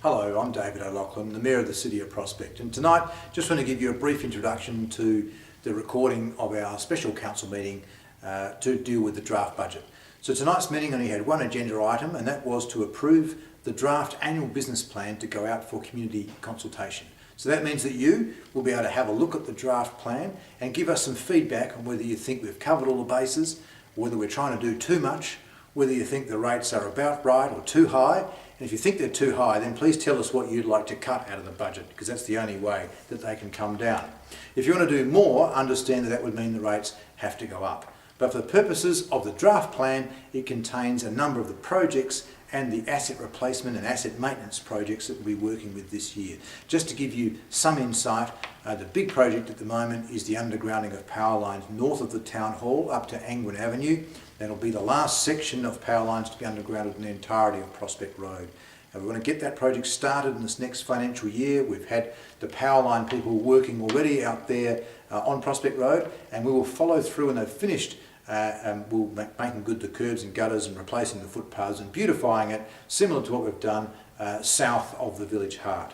Hello, I'm David O'Loughlin, the Mayor of the City of Prospect, and tonight just want to give you a brief introduction to the recording of our special council meeting to deal with the draft budget. So tonight's meeting only had one agenda item, and that was to approve the draft annual business plan to go out for community consultation. So that means that you will be able to have a look at the draft plan and give us some feedback on whether you think we've covered all the bases, whether we're trying to do too much, whether you think the rates are about right or too high. And if you think they're too high, then please tell us what you'd like to cut out of the budget, because that's the only way that they can come down. If you want to do more, understand that that would mean the rates have to go up. But for the purposes of the draft plan, it contains a number of the projects and the asset replacement and asset maintenance projects that we'll be working with this year. Just to give you some insight, the big project at the moment is the undergrounding of power lines north of the Town Hall up to Angwin Avenue. That'll be the last section of power lines to be undergrounded in the entirety of Prospect Road. And we're going to get that project started in this next financial year. We've had the power line people working already out there on Prospect Road, and we will follow through when they've finished. We'll making good the curbs and gutters and replacing the footpaths and beautifying it, similar to what we've done south of the village heart.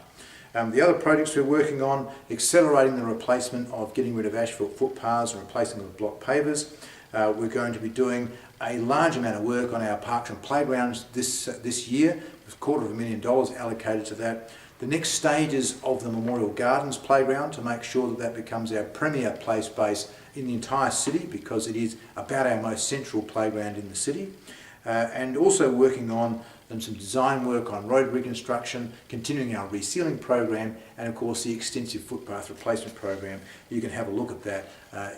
The other projects we're working on, accelerating the replacement of getting rid of asphalt footpaths and replacing them with block pavers. We're going to be doing a large amount of work on our parks and playgrounds this year, with $250,000 allocated to that. The next stages of the Memorial Gardens playground to make sure that that becomes our premier play space in the entire city, because it is about our most central playground in the city. And also working on some design work on road reconstruction, continuing our resealing program, and of course the extensive footpath replacement program. You can have a look at that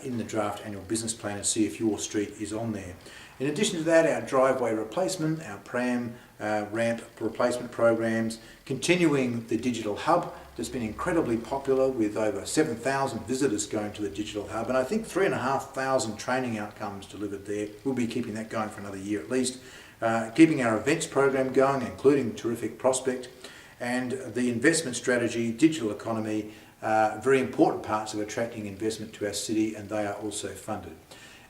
in the draft annual business plan and see if your street is on there. In addition to that, our driveway replacement, our pram ramp replacement programs, continuing the digital hub that's been incredibly popular with over 7,000 visitors going to the digital hub, and I think 3,500 training outcomes delivered there. We'll be keeping that going for another year at least. Keeping our events program going, including Terrific Prospect, and the investment strategy, digital economy, very important parts of attracting investment to our city, and they are also funded.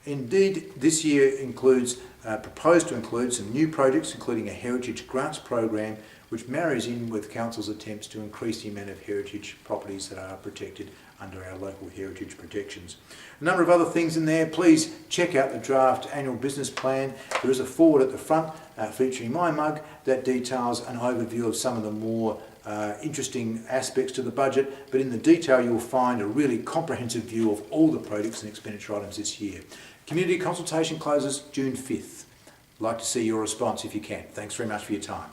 Indeed, this year includes, proposed to include some new projects, including a heritage grants program, which marries in with Council's attempts to increase the amount of heritage properties that are protected under our local heritage protections. A number of other things in there. Please check out the draft annual business plan. There is a forward at the front featuring my mug that details an overview of some of the more interesting aspects to the budget, but in the detail you'll find a really comprehensive view of all the projects and expenditure items this year. Community consultation closes June 5th. I'd like to see your response if you can. Thanks very much for your time.